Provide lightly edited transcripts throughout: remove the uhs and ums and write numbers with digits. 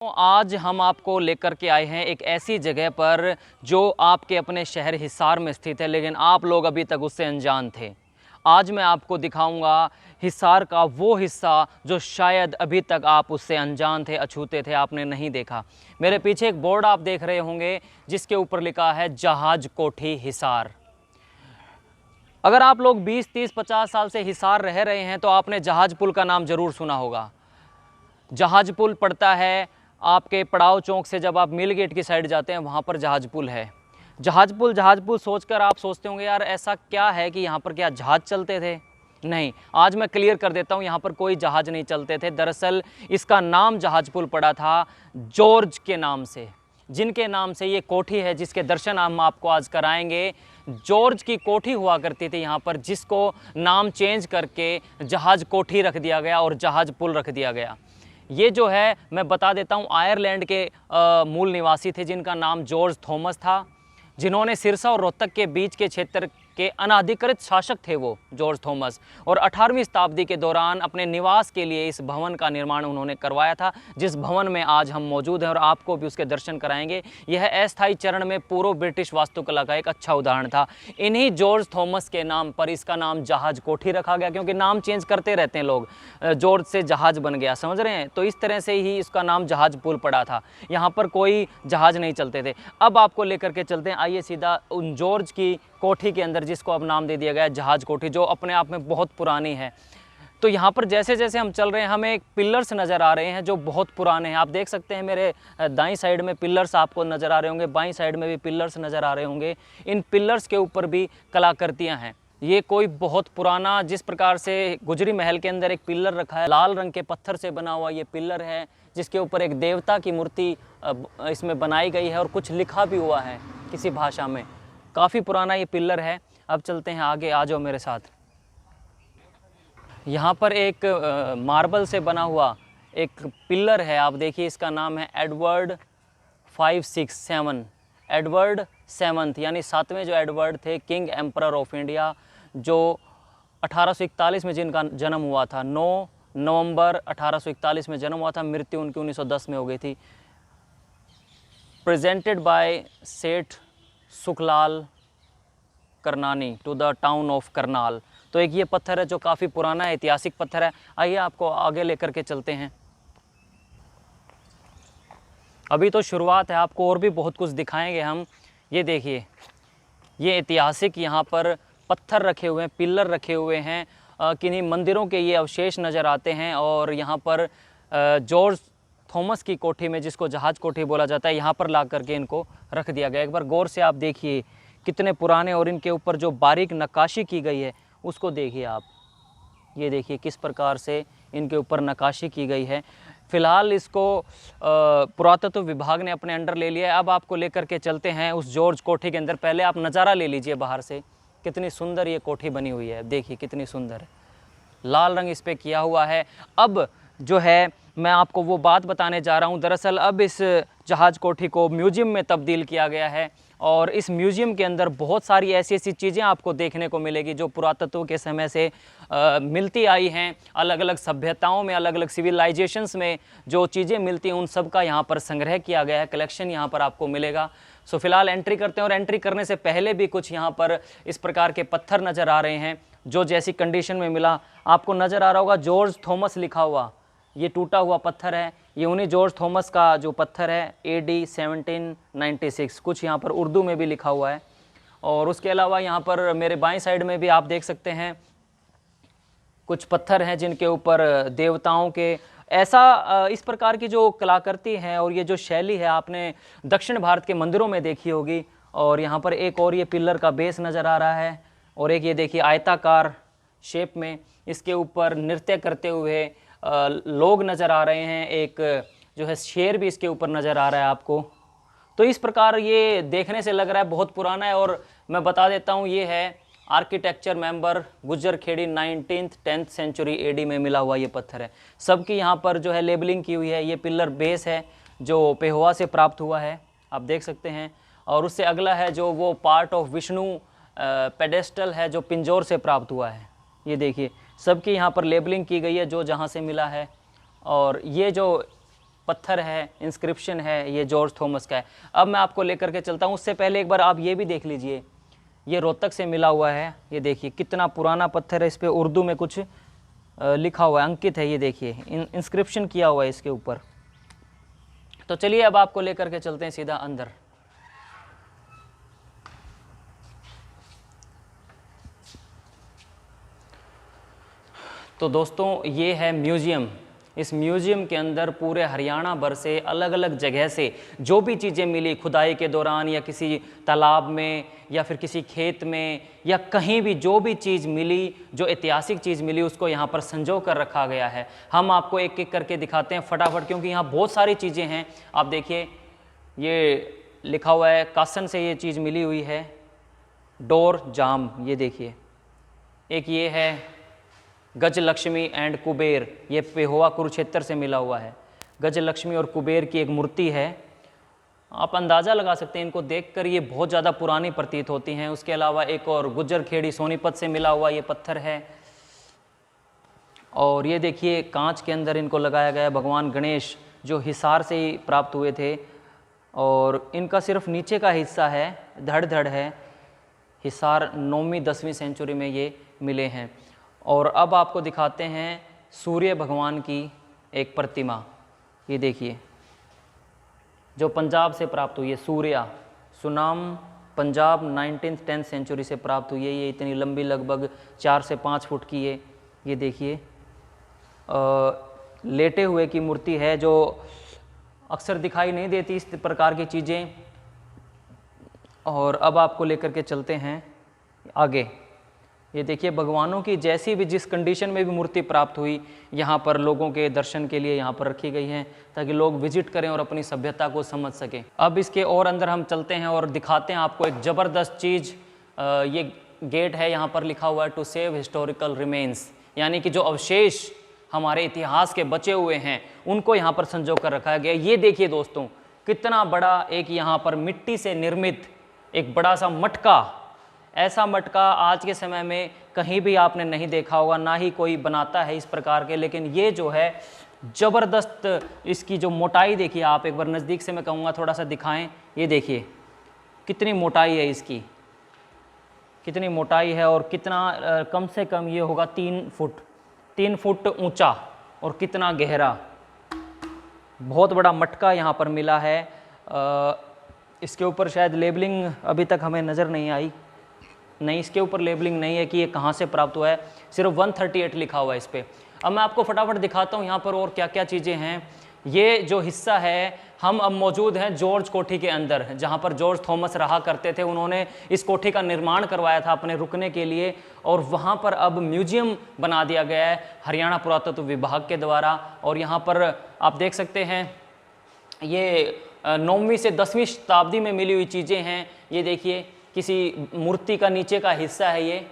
तो आज हम आपको लेकर के आए हैं एक ऐसी जगह पर जो आपके अपने शहर हिसार में स्थित है, लेकिन आप लोग अभी तक उससे अनजान थे। आज मैं आपको दिखाऊंगा हिसार का वो हिस्सा जो शायद अभी तक आप उससे अनजान थे, अछूते थे, आपने नहीं देखा। मेरे पीछे एक बोर्ड आप देख रहे होंगे जिसके ऊपर लिखा है जहाज कोठी हिसार। अगर आप लोग 20, 30, 50 साल से हिसार रह रहे हैं तो आपने जहाज पुल का नाम ज़रूर सुना होगा। जहाज पुल पड़ता है आपके पड़ाव चौक से, जब आप मिल गेट की साइड जाते हैं वहाँ पर जहाज पुल है। जहाज पुल सोचकर आप सोचते होंगे यार ऐसा क्या है कि यहाँ पर क्या जहाज चलते थे? नहीं, आज मैं क्लियर कर देता हूँ, यहाँ पर कोई जहाज नहीं चलते थे। दरअसल इसका नाम जहाज पुल पड़ा था जॉर्ज के नाम से, जिनके नाम से ये कोठी है जिसके दर्शन हम आपको आज कराएंगे। जॉर्ज की कोठी हुआ करती थी यहाँ पर, जिसको नाम चेंज करके जहाज कोठी रख दिया गया और जहाज पुल रख दिया गया। ये जो है मैं बता देता हूँ, आयरलैंड के मूल निवासी थे जिनका नाम जॉर्ज थॉमस था, जिन्होंने सिरसा और रोहतक के बीच के क्षेत्र के अनाधिकृत शासक थे वो जॉर्ज थॉमस। और 18वीं शताब्दी के दौरान अपने निवास के लिए इस भवन का निर्माण उन्होंने करवाया था, जिस भवन में आज हम मौजूद हैं और आपको भी उसके दर्शन कराएंगे। यह अस्थायी चरण में पूर्व ब्रिटिश वास्तुकला का एक अच्छा उदाहरण था। इन्हीं जॉर्ज थॉमस के नाम पर इसका नाम जहाज कोठी रखा गया, क्योंकि नाम चेंज करते रहते हैं लोग। जॉर्ज से जहाज बन गया, समझ रहे हैं? तो इस तरह से ही इसका नाम जहाज पुल पड़ा था। यहाँ पर कोई जहाज नहीं चलते थे। अब आपको लेकर के चलते हैं, आइए सीधा उन जॉर्ज की कोठी के अंदर, जिसको अब नाम दे दिया गया है जहाज कोठी, जो अपने आप में बहुत पुरानी है। तो यहाँ पर जैसे जैसे हम चल रहे हैं हमें पिलर्स नज़र आ रहे हैं जो बहुत पुराने हैं। आप देख सकते हैं मेरे दाईं साइड में पिलर्स आपको नज़र आ रहे होंगे, बाईं साइड में भी पिलर्स नज़र आ रहे होंगे। इन पिलर्स के ऊपर भी कलाकृतियाँ हैं। ये कोई बहुत पुराना, जिस प्रकार से गुजरी महल के अंदर एक पिलर रखा है, लाल रंग के पत्थर से बना हुआ ये पिलर है, जिसके ऊपर एक देवता की मूर्ति इसमें बनाई गई है और कुछ लिखा भी हुआ है किसी भाषा में। काफ़ी पुराना ये पिलर है। अब चलते हैं आगे, आ जाओ मेरे साथ। यहाँ पर एक मार्बल से बना हुआ एक पिलर है, आप देखिए, इसका नाम है एडवर्ड 567, एडवर्ड 7th, यानी 7वें जो एडवर्ड थे, किंग एम्परर ऑफ इंडिया, जो 1841 में जिनका जन्म हुआ था। 9 नवंबर 1841 में जन्म हुआ था, मृत्यु उनकी 1910 में हो गई थी। Presented by Seth Sukhlal Karnani to the town of Karnal. तो एक ये पत्थर है जो काफ़ी पुराना है, ऐतिहासिक पत्थर है। आइए आपको आगे लेकर के चलते हैं। अभी तो शुरुआत है, आपको और भी बहुत कुछ दिखाएंगे हम। ये देखिए, ये ऐतिहासिक यहाँ पर पत्थर रखे हुए हैं, पिलर रखे हुए हैं, किन्हीं मंदिरों के ये अवशेष नज़र आते हैं। और यहाँ पर जॉर्ज थॉमस की कोठी में, जिसको जहाज कोठी बोला जाता है, यहाँ पर ला करके इनको रख दिया गया। एक बार गौर से आप देखिए कितने पुराने, और इनके ऊपर जो बारीक नक्काशी की गई है उसको देखिए आप। ये देखिए किस प्रकार से इनके ऊपर नक्काशी की गई है। फ़िलहाल इसको पुरातत्व विभाग ने अपने अंडर ले लिया है। अब आपको लेकर के चलते हैं उस जॉर्ज कोठी के अंदर। पहले आप नज़ारा ले लीजिए बाहर से, कितनी सुंदर ये कोठी बनी हुई है। देखिए कितनी सुंदर है, लाल रंग इस पर किया हुआ है। अब जो है मैं आपको वो बात बताने जा रहा हूँ। दरअसल अब इस जहाज कोठी को म्यूज़ियम में तब्दील किया गया है, और इस म्यूज़ियम के अंदर बहुत सारी ऐसी ऐसी चीज़ें आपको देखने को मिलेगी जो पुरातत्व के समय से मिलती आई हैं। अलग अलग सभ्यताओं में, अलग अलग सिविलाइजेशंस में जो चीज़ें मिलती हैं उन सब का यहाँ पर संग्रह किया गया है, कलेक्शन यहाँ पर आपको मिलेगा। सो फिलहाल एंट्री करते हैं, और एंट्री करने से पहले भी कुछ यहाँ पर इस प्रकार के पत्थर नज़र आ रहे हैं जो जैसी कंडीशन में मिला। आपको नज़र आ रहा होगा जॉर्ज थॉमस लिखा हुआ, ये टूटा हुआ पत्थर है। ये उन्हीं जॉर्ज थॉमस का जो पत्थर है, AD 1796, कुछ यहाँ पर उर्दू में भी लिखा हुआ है। और उसके अलावा यहाँ पर मेरे बाईं साइड में भी आप देख सकते हैं कुछ पत्थर हैं जिनके ऊपर देवताओं के ऐसा इस प्रकार की जो कलाकृति है और ये जो शैली है आपने दक्षिण भारत के मंदिरों में देखी होगी। और यहाँ पर एक और ये पिलर का बेस नज़र आ रहा है, और एक ये देखिए आयताकार शेप में इसके ऊपर नृत्य करते हुए लोग नज़र आ रहे हैं। एक जो है शेर भी इसके ऊपर नज़र आ रहा है आपको। तो इस प्रकार ये देखने से लग रहा है बहुत पुराना है। और मैं बता देता हूँ, ये है architecture member Gujjar Kheri, 19th 10th century AD में मिला हुआ ये पत्थर है। सबकी यहाँ पर जो है लेबलिंग की हुई है। ये पिलर बेस है जो पेहोवा से प्राप्त हुआ है, आप देख सकते हैं। और उससे अगला है जो वो पार्ट ऑफ विष्णु पेडेस्टल है जो पिंजौर से प्राप्त हुआ है। ये देखिए सबकी यहाँ पर लेबलिंग की गई है जो जहाँ से मिला है। और ये जो पत्थर है, इंस्क्रिप्शन है, ये जॉर्ज थॉमस का है। अब मैं आपको लेकर के चलता हूँ। उससे पहले एक बार आप ये भी देख लीजिए, ये रोहतक से मिला हुआ है। ये देखिए कितना पुराना पत्थर है, इस पर उर्दू में कुछ लिखा हुआ है, अंकित है। ये देखिए इंस्क्रिप्शन किया हुआ है इसके ऊपर। तो चलिए अब आपको लेकर के चलते हैं सीधा अंदर। तो दोस्तों ये है म्यूज़ियम। इस म्यूज़ियम के अंदर पूरे हरियाणा भर से अलग अलग जगह से जो भी चीज़ें मिली खुदाई के दौरान, या किसी तालाब में, या फिर किसी खेत में, या कहीं भी जो भी चीज़ मिली, जो ऐतिहासिक चीज़ मिली, उसको यहाँ पर संजो कर रखा गया है। हम आपको एक एक करके दिखाते हैं फटाफट, क्योंकि यहाँ बहुत सारी चीज़ें हैं। आप देखिए ये लिखा हुआ है, कासन से ये चीज़ मिली हुई है, डोर जाम। ये देखिए, एक ये है गजलक्ष्मी एंड कुबेर, ये पेहोवा कुरुक्षेत्र से मिला हुआ है। गजलक्ष्मी और कुबेर की एक मूर्ति है। आप अंदाज़ा लगा सकते हैं, इनको देखकर ये बहुत ज़्यादा पुरानी प्रतीत होती हैं। उसके अलावा एक और गुज्जर खेड़ी सोनीपत से मिला हुआ ये पत्थर है। और ये देखिए कांच के अंदर इनको लगाया गया है, भगवान गणेश जो हिसार से ही प्राप्त हुए थे, और इनका सिर्फ नीचे का हिस्सा है, धड़ धड़ है। हिसार 9वीं 10वीं सेंचुरी में ये मिले हैं। और अब आपको दिखाते हैं सूर्य भगवान की एक प्रतिमा। ये देखिए जो पंजाब से प्राप्त हुई है, Surya Sunam Punjab 19th 10th century से प्राप्त हुई है। ये इतनी लंबी, लगभग 4 से 5 फुट की है। ये देखिए लेटे हुए की मूर्ति है, जो अक्सर दिखाई नहीं देती इस प्रकार की चीज़ें। और अब आपको लेकर के चलते हैं आगे। ये देखिए भगवानों की जैसी भी, जिस कंडीशन में भी मूर्ति प्राप्त हुई, यहाँ पर लोगों के दर्शन के लिए यहाँ पर रखी गई हैं, ताकि लोग विजिट करें और अपनी सभ्यता को समझ सकें। अब इसके और अंदर हम चलते हैं और दिखाते हैं आपको एक ज़बरदस्त चीज़। ये गेट है, यहाँ पर लिखा हुआ है टू सेव हिस्टोरिकल रिमेन्स, यानी कि जो अवशेष हमारे इतिहास के बचे हुए हैं उनको यहाँ पर संजो कर रखा गया। ये देखिए दोस्तों कितना बड़ा एक यहाँ पर मिट्टी से निर्मित एक बड़ा सा मटका। ऐसा मटका आज के समय में कहीं भी आपने नहीं देखा होगा, ना ही कोई बनाता है इस प्रकार के। लेकिन ये जो है ज़बरदस्त, इसकी जो मोटाई देखिए आप, एक बार नज़दीक से मैं कहूँगा थोड़ा सा दिखाएं। ये देखिए कितनी मोटाई है इसकी, कितनी मोटाई है, और कितना कम से कम ये होगा 3 फुट ऊंचा, और कितना गहरा। बहुत बड़ा मटका यहाँ पर मिला है। इसके ऊपर शायद लेबलिंग अभी तक हमें नज़र नहीं आई। नहीं, इसके ऊपर लेबलिंग नहीं है कि ये कहाँ से प्राप्त हुआ है, सिर्फ 138 लिखा हुआ है इस पर। अब मैं आपको फटाफट दिखाता हूँ यहाँ पर और क्या क्या चीज़ें हैं। ये जो हिस्सा है, हम अब मौजूद हैं जॉर्ज कोठी के अंदर, जहाँ पर जॉर्ज थॉमस रहा करते थे। उन्होंने इस कोठी का निर्माण करवाया था अपने रुकने के लिए, और वहाँ पर अब म्यूजियम बना दिया गया है हरियाणा पुरातत्व विभाग के द्वारा। और यहाँ पर आप देख सकते हैं ये 9वीं से 10वीं शताब्दी में मिली हुई चीज़ें हैं। ये देखिए किसी मूर्ति का नीचे का हिस्सा है, ये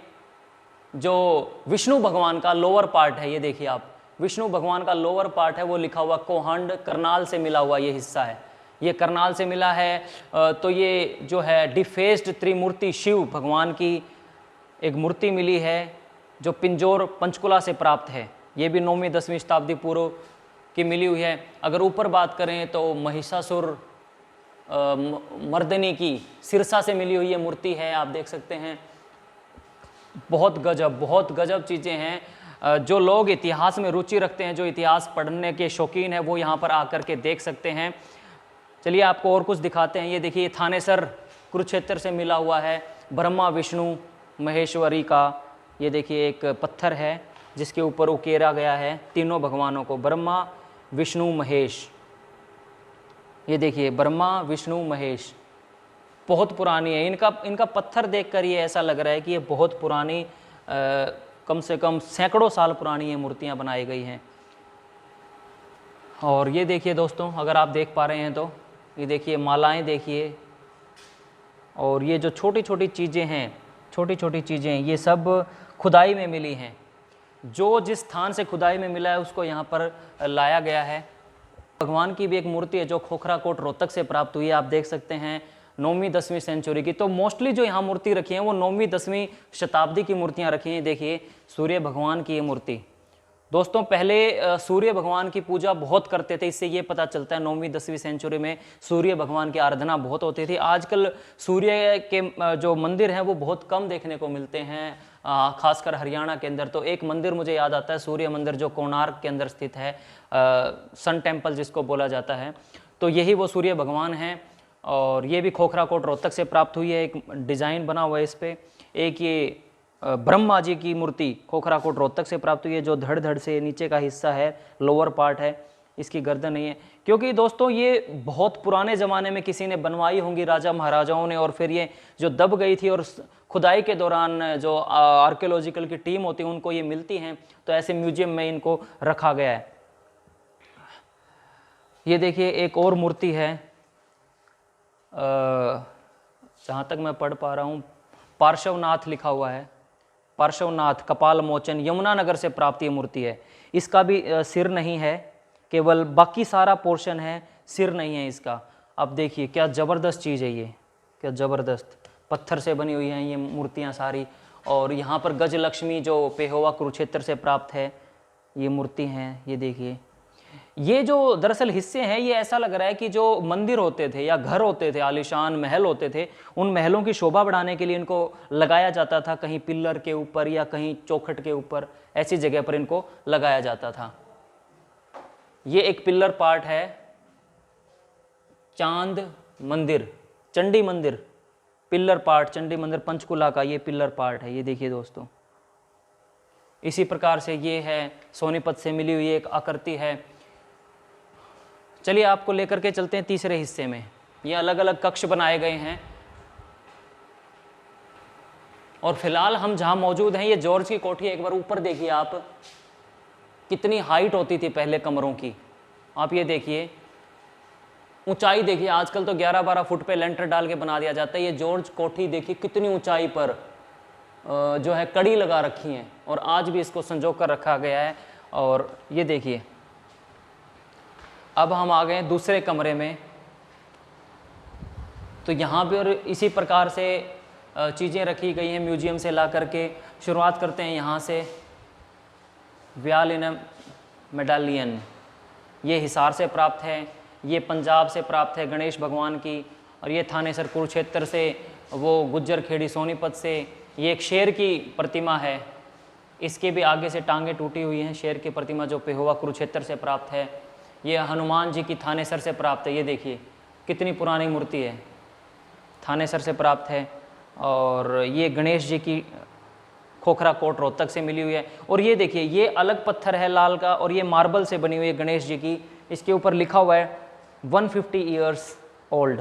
जो विष्णु भगवान का लोअर पार्ट है। ये देखिए आप, विष्णु भगवान का लोअर पार्ट है, वो लिखा हुआ कोहंड, करनाल से मिला हुआ ये हिस्सा है। ये करनाल से मिला है। तो ये जो है डिफेस्ड त्रिमूर्ति शिव भगवान की एक मूर्ति मिली है, जो पिंजौर पंचकुला से प्राप्त है। ये भी 9वीं 10वीं शताब्दी पूर्व की मिली हुई है। अगर ऊपर बात करें तो महिषासुर मर्दनी की सिरसा से मिली हुई ये मूर्ति है, आप देख सकते हैं। बहुत गजब चीज़ें हैं। जो लोग इतिहास में रुचि रखते हैं, जो इतिहास पढ़ने के शौकीन हैं, वो यहाँ पर आकर के देख सकते हैं। चलिए आपको और कुछ दिखाते हैं। ये देखिए थानेसर कुरुक्षेत्र से मिला हुआ है, ब्रह्मा विष्णु महेश्वरी का। ये देखिए एक पत्थर है जिसके ऊपर उकेरा गया है तीनों भगवानों को, ब्रह्मा विष्णु महेश। ये देखिए ब्रह्मा विष्णु महेश, बहुत पुरानी है। इनका पत्थर देखकर ये ऐसा लग रहा है कि ये बहुत पुरानी, कम से कम सैकड़ों साल पुरानी ये मूर्तियाँ बनाई गई हैं। और ये देखिए दोस्तों, अगर आप देख पा रहे हैं तो ये देखिए मालाएं देखिए, और ये जो छोटी छोटी चीज़ें हैं, छोटी छोटी चीज़ें, ये सब खुदाई में मिली हैं। जो जिस स्थान से खुदाई में मिला है उसको यहाँ पर लाया गया है। भगवान की भी एक मूर्ति है जो खोखरा कोट रोहतक से प्राप्त हुई है, आप देख सकते हैं 9वीं 10वीं सेंचुरी की। तो मोस्टली जो यहाँ मूर्ति रखी है वो 9वीं 10वीं शताब्दी की मूर्तियाँ रखी हैं। देखिए सूर्य भगवान की ये मूर्ति दोस्तों पहले सूर्य भगवान की पूजा बहुत करते थे, इससे ये पता चलता है 9वीं 10वीं सेंचुरी में सूर्य भगवान की आराधना बहुत होती थी। आजकल सूर्य के जो मंदिर हैं वो बहुत कम देखने को मिलते हैं, खासकर हरियाणा के अंदर। तो एक मंदिर मुझे याद आता है, सूर्य मंदिर, जो कोणार्क के अंदर स्थित है, सन टेम्पल जिसको बोला जाता है। तो यही वो सूर्य भगवान हैं। और ये भी खोखरा कोट रोहतक से प्राप्त हुई है, एक डिज़ाइन बना हुआ है इस पर। एक ये ब्रह्मा जी की मूर्ति खोखरा कोट रोहतक से प्राप्त हुई है, जो धड़ धड़ से नीचे का हिस्सा है, लोअर पार्ट है, इसकी गर्दन नहीं है। क्योंकि दोस्तों ये बहुत पुराने ज़माने में किसी ने बनवाई होंगी राजा महाराजाओं ने, और फिर ये जो दब गई थी और खुदाई के दौरान जो आर्कियोलॉजिकल की टीम होती है उनको ये मिलती हैं, तो ऐसे म्यूजियम में इनको रखा गया है। ये देखिए एक और मूर्ति है, जहाँ तक मैं पढ़ पा रहा हूँ पार्श्वनाथ लिखा हुआ है, पार्श्वनाथ कपाल मोचन, यमुनानगर से प्राप्त ये मूर्ति है। इसका भी सिर नहीं है, केवल बाकी सारा पोर्शन है, सिर नहीं है इसका। अब देखिए क्या ज़बरदस्त चीज़ है ये, क्या ज़बरदस्त पत्थर से बनी हुई हैं ये मूर्तियाँ सारी। और यहाँ पर गज लक्ष्मी जो पेहोवा कुरुक्षेत्र से प्राप्त है ये मूर्ति हैं। ये देखिए, ये जो दरअसल हिस्से हैं, ये ऐसा लग रहा है कि जो मंदिर होते थे या घर होते थे, आलीशान महल होते थे, उन महलों की शोभा बढ़ाने के लिए इनको लगाया जाता था, कहीं पिल्लर के ऊपर या कहीं चौखट के ऊपर, ऐसी जगह पर इनको लगाया जाता था। ये एक पिल्लर पार्ट है, चांद मंदिर, चंडी मंदिर, पिल्लर पार्ट चंडी मंदिर पंचकुला का ये पिल्लर पार्ट है। ये देखिए दोस्तों, इसी प्रकार से ये है, सोनीपत से मिली हुई एक आकृति है। चलिए आपको लेकर के चलते हैं तीसरे हिस्से में। ये अलग अलग कक्ष बनाए गए हैं, और फिलहाल हम जहां मौजूद हैं ये जॉर्ज की कोठी है। एक बार ऊपर देखिए आप, कितनी हाइट होती थी पहले कमरों की। आप ये देखिए ऊंचाई देखिए, आजकल तो 11-12 फुट पे लेंटर डाल के बना दिया जाता है। ये जॉर्ज कोठी देखिए कितनी ऊंचाई पर जो है कड़ी लगा रखी है, और आज भी इसको संजो कर रखा गया है। और ये देखिए, अब हम आ गए दूसरे कमरे में। तो यहाँ पर इसी प्रकार से चीज़ें रखी गई हैं म्यूजियम से ला करके। शुरुआत करते हैं यहाँ से। व्यालिनम मेडालियन, ये हिसार से प्राप्त है, ये पंजाब से प्राप्त है गणेश भगवान की, और ये थानेसर कुरुक्षेत्र से, वो गुज्जर खेड़ी सोनीपत से। ये एक शेर की प्रतिमा है, इसके भी आगे से टांगें टूटी हुई हैं, शेर की प्रतिमा जो पेहोवा कुरुक्षेत्र से प्राप्त है। ये हनुमान जी की थानेसर से प्राप्त है, ये देखिए कितनी पुरानी मूर्ति है, थानेसर से प्राप्त है। और ये गणेश जी की खोखरा कोट रोहतक से मिली हुई है। और ये देखिए ये अलग पत्थर है लाल का, और ये मार्बल से बनी हुई है गणेश जी की। इसके ऊपर लिखा हुआ है 150 ईयर्स ओल्ड,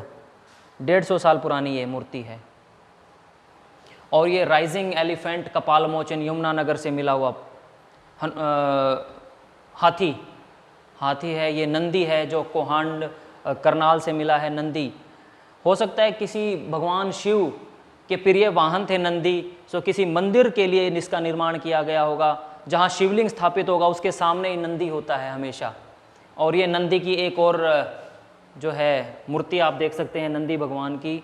150 साल पुरानी ये मूर्ति है। और ये राइजिंग एलिफेंट कपाल मोचन यमुनानगर से मिला हुआ हाथी है। ये नंदी है जो कोहांड करनाल से मिला है नंदी। हो सकता है किसी भगवान शिव के प्रिय वाहन थे नंदी, सो किसी मंदिर के लिए इसका निर्माण किया गया होगा, जहाँ शिवलिंग स्थापित होगा उसके सामने ही नंदी होता है हमेशा। और ये नंदी की एक और जो है मूर्ति आप देख सकते हैं, नंदी भगवान की,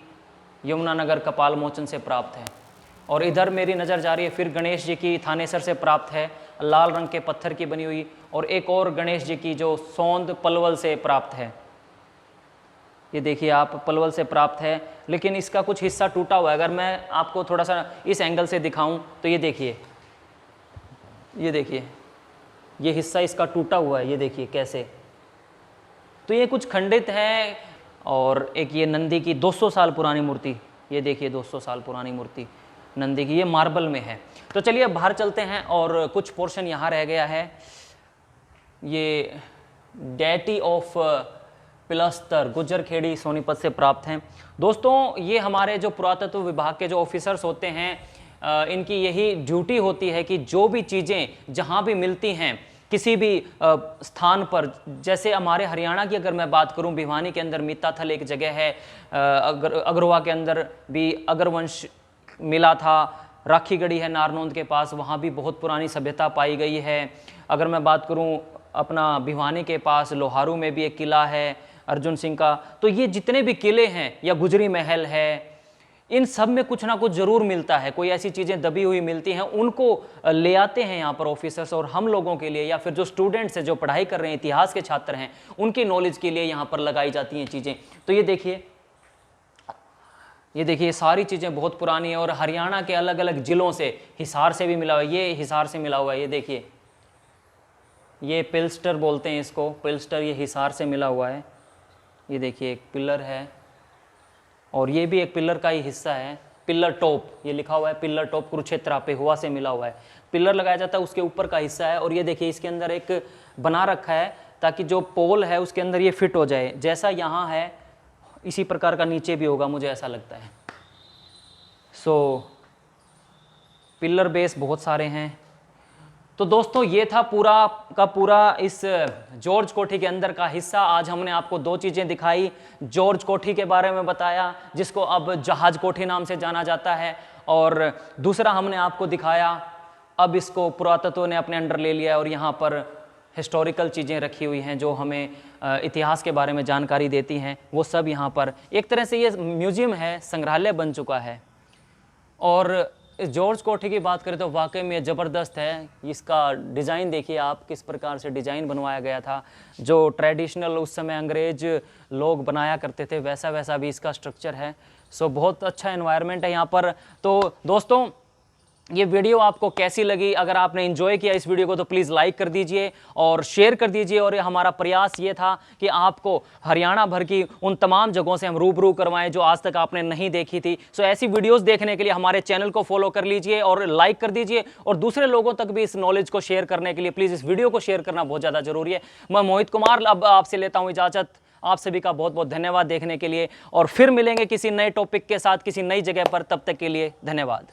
यमुनानगर कपाल मोचन से प्राप्त है। और इधर मेरी नज़र जा रही है फिर गणेश जी की, थानेसर से प्राप्त है, लाल रंग के पत्थर की बनी हुई। और एक और गणेश जी की जो सौंद पलवल से प्राप्त है, ये देखिए आप, पलवल से प्राप्त है, लेकिन इसका कुछ हिस्सा टूटा हुआ है। अगर मैं आपको थोड़ा सा इस एंगल से दिखाऊं तो ये देखिए, ये हिस्सा इसका टूटा हुआ है, ये देखिए कैसे। तो ये कुछ खंडित है। और एक ये नंदी की 200 साल पुरानी मूर्ति, ये देखिए 200 साल पुरानी मूर्ति नंदी की, ये मार्बल में है। तो चलिए अब बाहर चलते हैं, और कुछ पोर्शन यहाँ रह गया है। ये डेटी ऑफ पिलस्तर गुज्जर खेड़ी सोनीपत से प्राप्त हैं। दोस्तों ये हमारे जो पुरातत्व विभाग के जो ऑफिसर्स होते हैं, इनकी यही ड्यूटी होती है कि जो भी चीज़ें जहाँ भी मिलती हैं किसी भी स्थान पर, जैसे हमारे हरियाणा की अगर मैं बात करूं, भिवानी के अंदर मीताथल एक जगह है, अग्रवा के अंदर भी अग्रवंश मिला था, राखीगढ़ी है नारनौंद के पास, वहाँ भी बहुत पुरानी सभ्यता पाई गई है। अगर मैं बात करूं अपना भिवानी के पास लोहारू में भी एक किला है अर्जुन सिंह का। तो ये जितने भी किले हैं, या गुजरी महल है, इन सब में कुछ ना कुछ ज़रूर मिलता है, कोई ऐसी चीज़ें दबी हुई मिलती हैं, उनको ले आते हैं यहाँ पर ऑफिसर्स, और हम लोगों के लिए या फिर जो स्टूडेंट्स हैं जो पढ़ाई कर रहे हैं, इतिहास के छात्र हैं, उनकी नॉलेज के लिए यहाँ पर लगाई जाती हैं चीज़ें। तो ये देखिए ये सारी चीज़ें बहुत पुरानी है और हरियाणा के अलग अलग ज़िलों से, हिसार से भी मिला हुआ है, ये हिसार से मिला हुआ है। ये देखिए, ये पिल्स्टर बोलते हैं इसको, पिल्स्टर, ये हिसार से मिला हुआ है। ये देखिए एक पिलर है और ये भी एक पिलर का ही हिस्सा है, पिलर टॉप, ये लिखा हुआ है पिलर टॉप, कुरुक्षेत्र पे हुआ से मिला हुआ है। पिलर लगाया जाता है, उसके ऊपर का हिस्सा है। और ये देखिए इसके अंदर एक बना रखा है ताकि जो पोल है उसके अंदर ये फिट हो जाए, जैसा यहाँ है इसी प्रकार का नीचे भी होगा, मुझे ऐसा लगता है। पिलर बेस बहुत सारे हैं। तो दोस्तों ये था पूरा का पूरा इस जॉर्ज कोठी के अंदर का हिस्सा। आज हमने आपको दो चीज़ें दिखाई, जॉर्ज कोठी के बारे में बताया जिसको अब जहाज कोठी नाम से जाना जाता है, और दूसरा हमने आपको दिखाया अब इसको पुरातत्व ने अपने अंडर ले लिया और यहाँ पर हिस्टोरिकल चीज़ें रखी हुई हैं जो हमें इतिहास के बारे में जानकारी देती हैं, वो सब यहाँ पर एक तरह से ये म्यूज़ियम है, संग्रहालय बन चुका है। और इस जॉर्ज कोठी की बात करें तो वाकई में ज़बरदस्त है। इसका डिज़ाइन देखिए आप, किस प्रकार से डिज़ाइन बनवाया गया था, जो ट्रेडिशनल उस समय अंग्रेज लोग बनाया करते थे वैसा भी इसका स्ट्रक्चर है। बहुत अच्छा एनवायरनमेंट है यहाँ पर। तो दोस्तों ये वीडियो आपको कैसी लगी? अगर आपने एंजॉय किया इस वीडियो को तो प्लीज़ लाइक कर दीजिए और शेयर कर दीजिए। और हमारा प्रयास ये था कि आपको हरियाणा भर की उन तमाम जगहों से हम रूबरू करवाएं जो आज तक आपने नहीं देखी थी। ऐसी वीडियोस देखने के लिए हमारे चैनल को फॉलो कर लीजिए और लाइक कर दीजिए, और दूसरे लोगों तक भी इस नॉलेज को शेयर करने के लिए प्लीज़ इस वीडियो को शेयर करना बहुत ज़्यादा ज़रूरी है। मैं मोहित कुमार अब आपसे लेता हूँ इजाज़त। आप सभी का बहुत बहुत धन्यवाद देखने के लिए, और फिर मिलेंगे किसी नए टॉपिक के साथ किसी नई जगह पर। तब तक के लिए धन्यवाद।